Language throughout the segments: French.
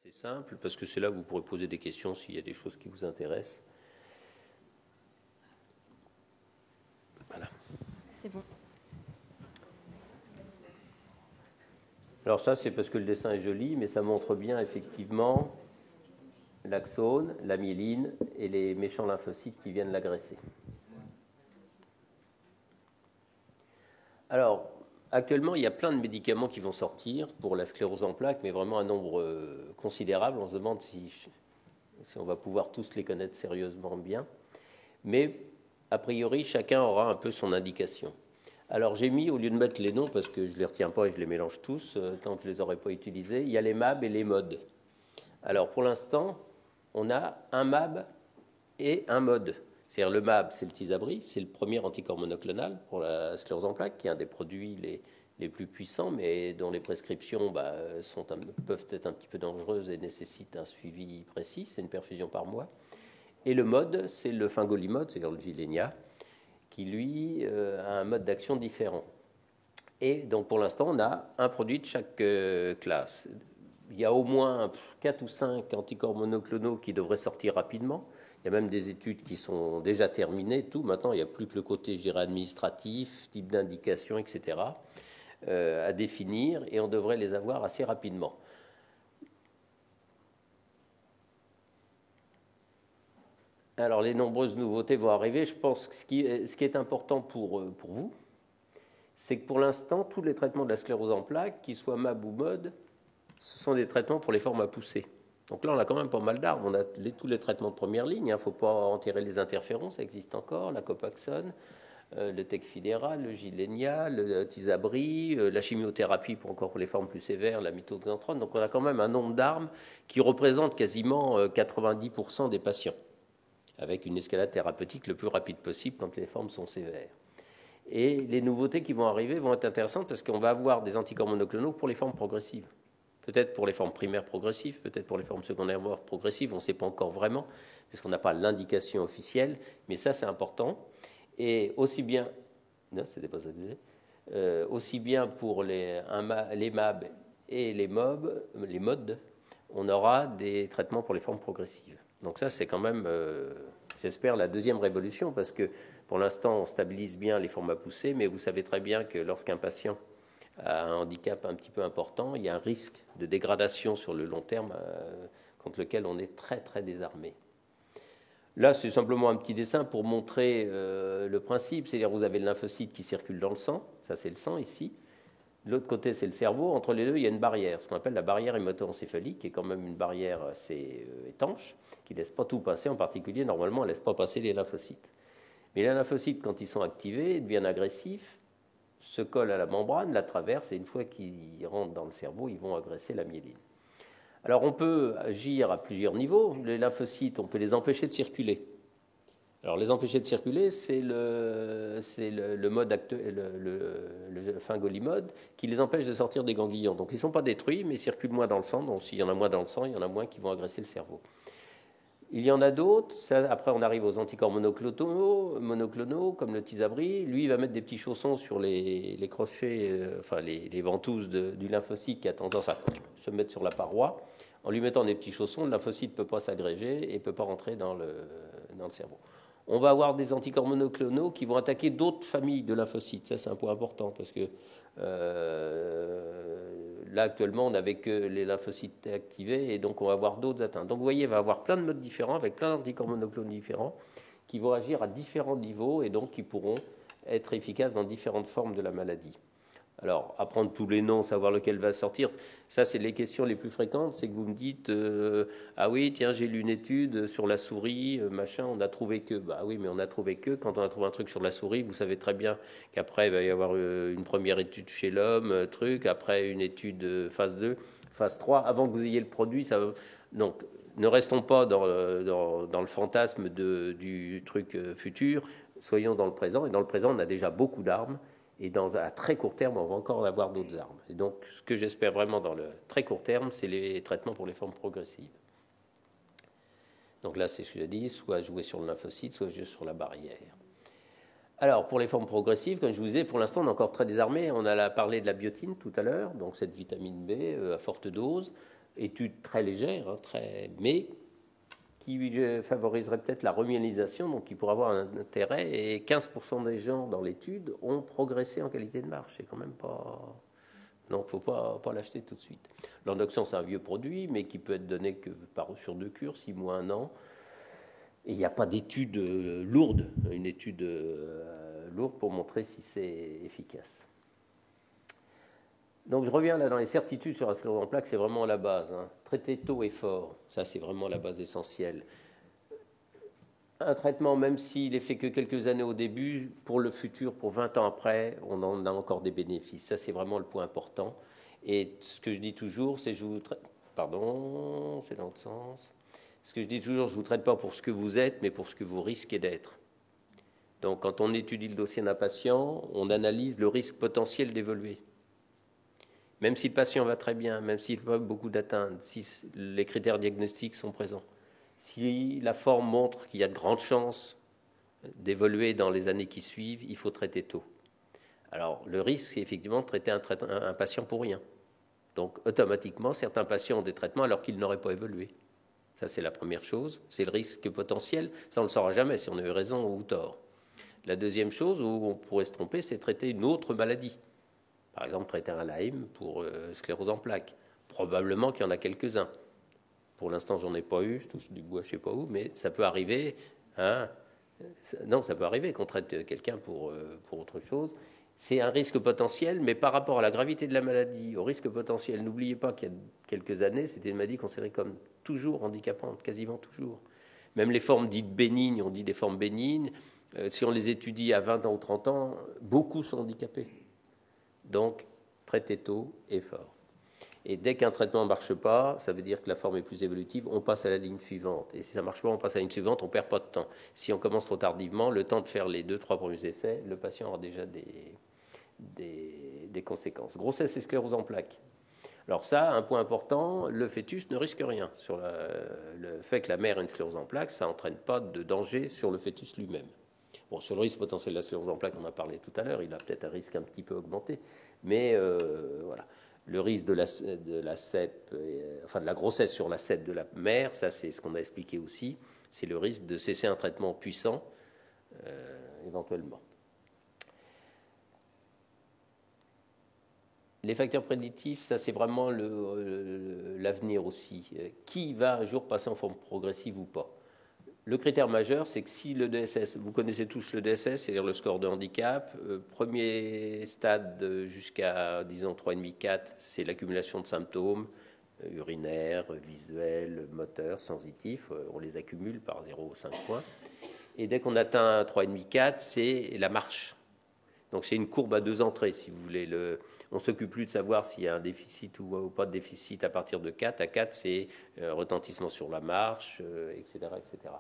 C'est simple, parce que c'est là que vous pourrez poser des questions s'il y a des choses qui vous intéressent. Voilà. C'est bon. Alors ça, c'est parce que le dessin est joli, mais ça montre bien effectivement l'axone, la myéline et les méchants lymphocytes qui viennent l'agresser. Alors, actuellement, il y a plein de médicaments qui vont sortir pour la sclérose en plaques, mais vraiment un nombre considérable. On se demande si on va pouvoir tous les connaître sérieusement bien. Mais, a priori, chacun aura un peu son indication. Alors, j'ai mis, au lieu de mettre les noms, parce que je ne les retiens pas et je les mélange tous, tant que je ne les aurais pas utilisés, il y a les MAB et les MOD. Alors, pour l'instant, on a un MAB et un MOD. C'est-à-dire le MAB, c'est le Tysabri, c'est le premier anticorps monoclonal pour la sclérose en plaques, qui est un des produits les plus puissants, mais dont les prescriptions peuvent être un petit peu dangereuses et nécessitent un suivi précis. C'est une perfusion par mois. Et le MOD, c'est le fingolimod, c'est-à-dire le Gilenya, qui, lui, a un mode d'action différent. Et donc, pour l'instant, on a un produit de chaque classe. Il y a au moins 4 ou 5 anticorps monoclonaux qui devraient sortir rapidement. Il y a même des études qui sont déjà terminées. Tout maintenant, il n'y a plus que le côté, je dirais, administratif, type d'indication, etc., à définir, et on devrait les avoir assez rapidement. Alors, les nombreuses nouveautés vont arriver. Je pense que ce qui est important pour vous, c'est que pour l'instant, tous les traitements de la sclérose en plaques, qu'ils soient MAB ou MOD, ce sont des traitements pour les formes à pousser. Donc là, on a quand même pas mal d'arbres. On a tous les traitements de première ligne. Il ne faut pas enterrer les interférons, ça existe encore. La Copaxone, le Tecfidera, le Gilenya, le Tysabri, la chimiothérapie pour encore les formes plus sévères, la mitoxantrone. Donc on a quand même un nombre d'armes qui représente quasiment 90% des patients, avec une escalade thérapeutique le plus rapide possible quand les formes sont sévères. Et les nouveautés qui vont arriver vont être intéressantes parce qu'on va avoir des anticorps monoclonaux pour les formes progressives. Peut-être pour les formes primaires progressives, peut-être pour les formes secondaires progressives, on ne sait pas encore vraiment, parce qu'on n'a pas l'indication officielle, mais ça c'est important. Et aussi bien, non, c'était pas ça que je disais, aussi bien pour les MAB et les MOD, on aura des traitements pour les formes progressives. Donc ça c'est quand même, j'espère, la deuxième révolution, parce que pour l'instant on stabilise bien les formes à pousser, mais vous savez très bien que lorsqu'un patient a un handicap un petit peu important, il y a un risque de dégradation sur le long terme contre lequel on est très très désarmé. Là, c'est simplement un petit dessin pour montrer le principe, c'est-à-dire vous avez le lymphocyte qui circule dans le sang, ça c'est le sang ici, de l'autre côté c'est le cerveau, entre les deux il y a une barrière, ce qu'on appelle la barrière hémato-encéphalique, qui est quand même une barrière assez étanche, qui ne laisse pas tout passer, en particulier normalement elle ne laisse pas passer les lymphocytes. Mais les lymphocytes, quand ils sont activés, deviennent agressifs, se collent à la membrane, la traversent, et une fois qu'ils rentrent dans le cerveau, ils vont agresser la myéline. Alors on peut agir à plusieurs niveaux. Les lymphocytes, on peut les empêcher de circuler. Alors les empêcher de circuler, c'est le mode le fingolimod qui les empêche de sortir des ganglions. Donc ils ne sont pas détruits, mais ils circulent moins dans le sang. Donc s'il y en a moins dans le sang, il y en a moins qui vont agresser le cerveau. Il y en a d'autres. Après, on arrive aux anticorps monoclonaux comme le Tysabri. Lui, il va mettre des petits chaussons sur les crochets, les ventouses du lymphocyte qui a tendance à se mettre sur la paroi. En lui mettant des petits chaussons, le lymphocyte ne peut pas s'agréger et ne peut pas rentrer dans le cerveau. On va avoir des anticorps monoclonaux qui vont attaquer d'autres familles de lymphocytes. Ça, c'est un point important parce que là, actuellement, on n'avait que les lymphocytes activés et donc on va avoir d'autres atteintes. Donc, vous voyez, il va y avoir plein de modes différents avec plein d'anticorps monoclonaux différents qui vont agir à différents niveaux et donc qui pourront être efficaces dans différentes formes de la maladie. Alors, apprendre tous les noms, savoir lequel va sortir, ça, c'est les questions les plus fréquentes. C'est que vous me dites ah oui, tiens, j'ai lu une étude sur la souris, machin, on a trouvé que. Bah oui, mais on a trouvé que. Quand on a trouvé un truc sur la souris, vous savez très bien qu'après, il va y avoir une première étude chez l'homme, après une étude phase 2, phase 3, avant que vous ayez le produit. Ça va... Donc, ne restons pas dans le fantasme du truc futur, soyons dans le présent. Et dans le présent, on a déjà beaucoup d'armes. Et à très court terme, on va encore avoir d'autres armes. Et donc, ce que j'espère vraiment dans le très court terme, c'est les traitements pour les formes progressives. Donc là, c'est ce que je dis, soit jouer sur le lymphocyte, soit jouer sur la barrière. Alors, pour les formes progressives, comme je vous disais, pour l'instant, on est encore très désarmé. On a parlé de la biotine tout à l'heure, donc cette vitamine B à forte dose. étude très légère, mais qui favoriserait peut-être la remyélisation, donc qui pourrait avoir un intérêt. Et 15% des gens dans l'étude ont progressé en qualité de marche. C'est quand même pas... Donc, il ne faut pas l'acheter tout de suite. L'endoxion, c'est un vieux produit, mais qui peut être donné que sur 2 cures, 6 mois, 1 an. Et il n'y a pas d'étude lourde, une étude lourde pour montrer si c'est efficace. Donc je reviens là dans les certitudes sur la sclérose en plaques, c'est vraiment la base. Traiter tôt et fort, ça c'est vraiment la base essentielle. Un traitement, même s'il est fait que quelques années au début, pour le futur, pour 20 ans après, on en a encore des bénéfices. Ça c'est vraiment le point important. Et ce que je dis toujours, c'est pardon, c'est dans le sens... Ce que je dis toujours, je ne vous traite pas pour ce que vous êtes, mais pour ce que vous risquez d'être. Donc, quand on étudie le dossier d'un patient, on analyse le risque potentiel d'évoluer. Même si le patient va très bien, même s'il n'a pas beaucoup d'atteintes, si les critères diagnostiques sont présents, si la forme montre qu'il y a de grandes chances d'évoluer dans les années qui suivent, il faut traiter tôt. Alors, le risque, c'est effectivement de traiter un patient pour rien. Donc, automatiquement, certains patients ont des traitements alors qu'ils n'auraient pas évolué. Ça, c'est la première chose. C'est le risque potentiel. Ça, on ne le saura jamais si on a eu raison ou tort. La deuxième chose où on pourrait se tromper, c'est traiter une autre maladie. Par exemple, traiter un Lyme pour sclérose en plaques. Probablement qu'il y en a quelques-uns. Pour l'instant, j'en ai pas eu. Je touche du bois, je ne sais pas où, mais ça peut arriver. Non, ça peut arriver qu'on traite quelqu'un pour autre chose. C'est un risque potentiel, mais par rapport à la gravité de la maladie, au risque potentiel, n'oubliez pas qu'il y a quelques années, c'était une maladie considérée comme toujours handicapante, quasiment toujours. Même les formes dites bénignes, on dit des formes bénignes, si on les étudie à 20 ans ou 30 ans, beaucoup sont handicapés. Donc, traitez tôt et fort. Et dès qu'un traitement ne marche pas, ça veut dire que la forme est plus évolutive, on passe à la ligne suivante. Et si ça ne marche pas, on passe à la ligne suivante, on ne perd pas de temps. Si on commence trop tardivement, le temps de faire les 2-3 premiers essais, le patient aura déjà des conséquences. Grossesse et sclérose en plaques. Alors ça, un point important, le fœtus ne risque rien. Sur le fait que la mère ait une sclérose en plaques, ça n'entraîne pas de danger sur le fœtus lui-même. Bon, sur le risque potentiel de la sclérose en plaques, on en a parlé tout à l'heure, il a peut-être un risque un petit peu augmenté, mais voilà. Le risque de la CEP, enfin de la grossesse sur la CEP de la mère, ça c'est ce qu'on a expliqué aussi, c'est le risque de cesser un traitement puissant, éventuellement. Les facteurs prédictifs, ça c'est vraiment l'avenir aussi. Qui va un jour passer en forme progressive ou pas? Le critère majeur, c'est que si le DSS, vous connaissez tous le DSS, c'est-à-dire le score de handicap, premier stade jusqu'à, disons, 3,5-4, c'est l'accumulation de symptômes urinaires, visuels, moteurs, sensitifs, on les accumule par 0,5 points. Et dès qu'on atteint 3,5-4, c'est la marche. Donc c'est une courbe à 2 entrées, si vous voulez. On ne s'occupe plus de savoir s'il y a un déficit ou pas de déficit à partir de 4. À 4, c'est retentissement sur la marche, etc., etc.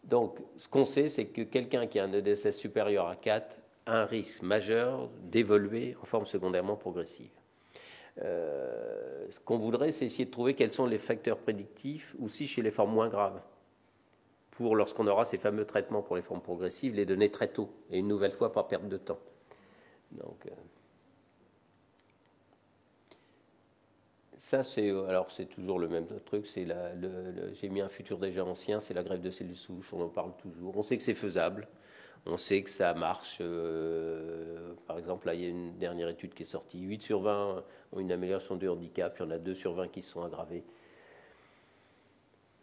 Donc, ce qu'on sait, c'est que quelqu'un qui a un EDSS supérieur à 4 a un risque majeur d'évoluer en forme secondairement progressive. Ce qu'on voudrait, c'est essayer de trouver quels sont les facteurs prédictifs aussi chez les formes moins graves, pour lorsqu'on aura ces fameux traitements pour les formes progressives, les donner très tôt, et une nouvelle fois, pas perdre de temps. Donc, ça, c'est toujours le même truc. J'ai mis un futur déjà ancien, c'est la greffe de cellules souches. On en parle toujours. On sait que c'est faisable. On sait que ça marche. Par exemple, là, il y a une dernière étude qui est sortie. 8 sur 20 ont une amélioration du handicap. Il y en a 2 sur 20 qui se sont aggravés.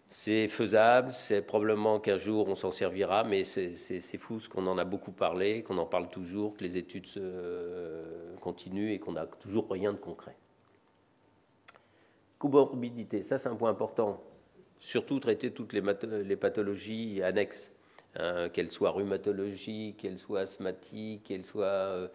C'est faisable. C'est probablement qu'un jour, on s'en servira. Mais c'est fou ce qu'on en a beaucoup parlé, qu'on en parle toujours, que les études continuent et qu'on n'a toujours rien de concret. Comorbidité, ça c'est un point important. Surtout traiter toutes les pathologies annexes, qu'elles soient rhumatologiques, qu'elles soient asthmatiques, qu'elles soient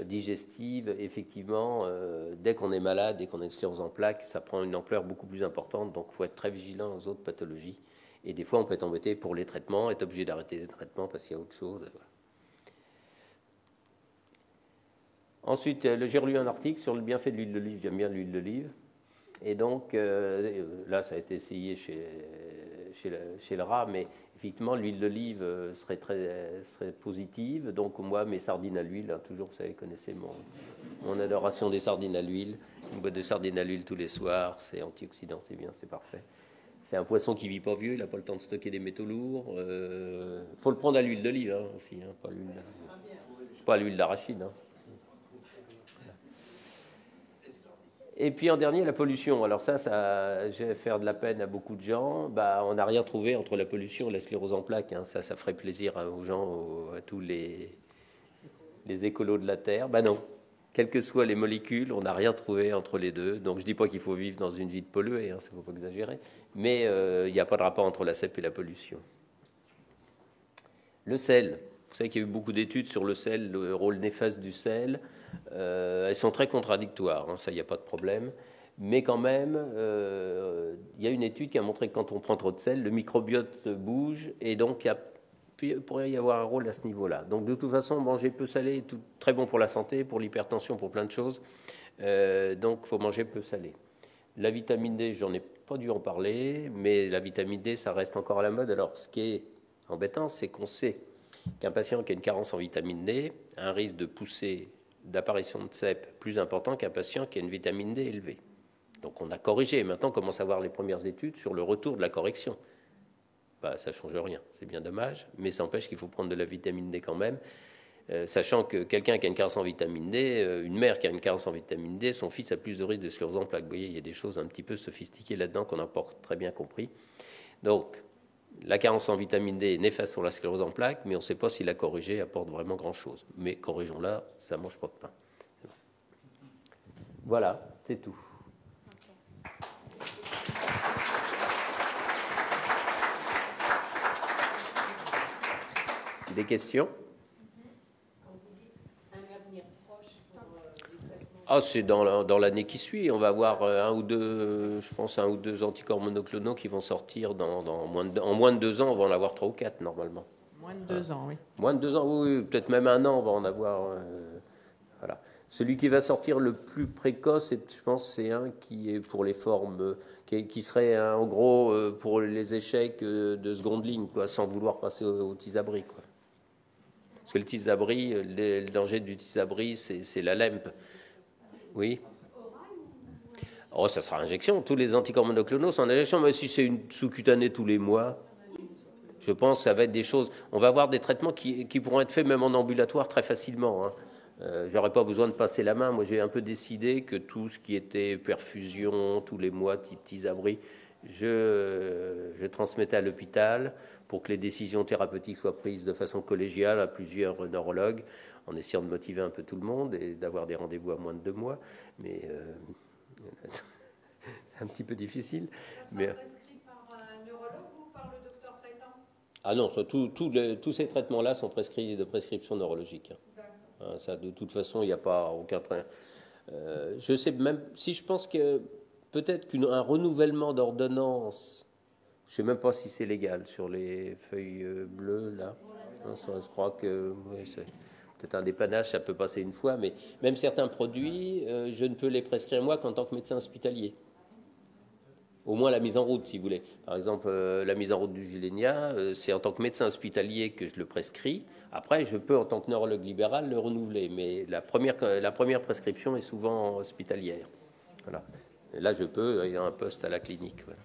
digestives. Effectivement, dès qu'on est malade, dès qu'on a une sclérose en plaques, ça prend une ampleur beaucoup plus importante. Donc il faut être très vigilant aux autres pathologies. Et des fois, on peut être embêté pour les traitements, être obligé d'arrêter les traitements parce qu'il y a autre chose. Voilà. Ensuite, j'ai relu un article sur le bienfait de l'huile d'olive. J'aime bien l'huile d'olive. Et donc, là, ça a été essayé chez le rat, mais effectivement, l'huile d'olive serait positive. Donc, moi, mes sardines à l'huile, hein, toujours, vous savez, connaissez mon adoration des sardines à l'huile. Une boîte de sardines à l'huile tous les soirs, c'est antioxydant, c'est bien, c'est parfait. C'est un poisson qui ne vit pas vieux, il n'a pas le temps de stocker des métaux lourds. Faut le prendre à l'huile d'olive hein, aussi, hein, pas à l'huile d'arachide. Hein. Et puis en dernier, la pollution. Alors ça, je vais faire de la peine à beaucoup de gens. On n'a rien trouvé entre la pollution et la sclérose en plaques. Hein. Ça ferait plaisir aux gens, à tous les écolos de la Terre. Non. Quelles que soient les molécules, on n'a rien trouvé entre les deux. Donc je ne dis pas qu'il faut vivre dans une ville polluée, hein, ça ne faut pas exagérer. Mais il n'y a pas de rapport entre la cèpe et la pollution. Le sel. Vous savez qu'il y a eu beaucoup d'études sur le sel, le rôle néfaste du sel. Elles sont très contradictoires, hein, ça, il n'y a pas de problème. Mais quand même, il y a une étude qui a montré que quand on prend trop de sel, le microbiote bouge et donc il pourrait y avoir un rôle à ce niveau-là. Donc de toute façon, manger peu salé est très bon pour la santé, pour l'hypertension, pour plein de choses. Donc il faut manger peu salé. La vitamine D, j'en ai pas dû en parler, mais la vitamine D, ça reste encore à la mode. Alors ce qui est embêtant, c'est qu'on sait qu'un patient qui a une carence en vitamine D a un risque de poussée d'apparition de cèpe plus important qu'un patient qui a une vitamine D élevée. Donc on a corrigé. Maintenant, on commence à voir les premières études sur le retour de la correction. Ça ne change rien, c'est bien dommage, mais ça empêche qu'il faut prendre de la vitamine D quand même, sachant que quelqu'un qui a une carence en vitamine D, une mère qui a une carence en vitamine D, son fils a plus de risque de sclérose en plaques. Vous voyez, il y a des choses un petit peu sophistiquées là-dedans qu'on n'a pas très bien compris. Donc, la carence en vitamine D est néfaste pour la sclérose en plaques, mais on ne sait pas si la corriger apporte vraiment grand-chose. Mais corrigeons-la, ça ne mange pas de pain. Voilà, c'est tout. Des questions? C'est dans l'année qui suit. On va avoir un ou deux anticorps monoclonaux qui vont sortir en moins de 2 ans. On va en avoir 3 ou 4 normalement. Moins de 2 ans, oui. Moins de 2 ans, oui, peut-être même 1 an, on va en avoir. Voilà. Celui qui va sortir le plus précoce, je pense, c'est un qui est pour les formes, qui serait en gros pour les échecs de seconde ligne, quoi, sans vouloir passer au tisabri, quoi. Parce que le tisabri, le danger du tisabri, c'est la LEMP. Oui. Ça sera injection. Tous les anticorps monoclonaux sont en injection, mais si c'est une sous-cutanée tous les mois, je pense que ça va être des choses. On va avoir des traitements qui pourront être faits même en ambulatoire très facilement. Hein. J'aurais pas besoin de passer la main. Moi, j'ai un peu décidé que tout ce qui était perfusion tous les mois, tisabri, je transmettais à l'hôpital pour que les décisions thérapeutiques soient prises de façon collégiale à plusieurs neurologues, en essayant de motiver un peu tout le monde et d'avoir des rendez-vous à moins de 2 mois. Mais c'est un petit peu difficile. Ça sera prescrit par un neurologue ou par le docteur traitant? Ah non, tous ces traitements-là sont prescrits de prescription neurologique. Ça, de toute façon, il n'y a pas aucun train. Je sais même si je pense que peut-être qu'un renouvellement d'ordonnance, je ne sais même pas si c'est légal sur les feuilles bleues là. Je crois que oui, c'est peut-être un dépannage, ça peut passer une fois, mais même certains produits, je ne peux les prescrire moi qu'en tant que médecin hospitalier. Au moins la mise en route, si vous voulez. Par exemple, la mise en route du Gilenya, c'est en tant que médecin hospitalier que je le prescris. Après, je peux, en tant que neurologue libéral, le renouveler. Mais la première prescription est souvent hospitalière. Voilà. Et là, je peux, il y a un poste à la clinique. Voilà.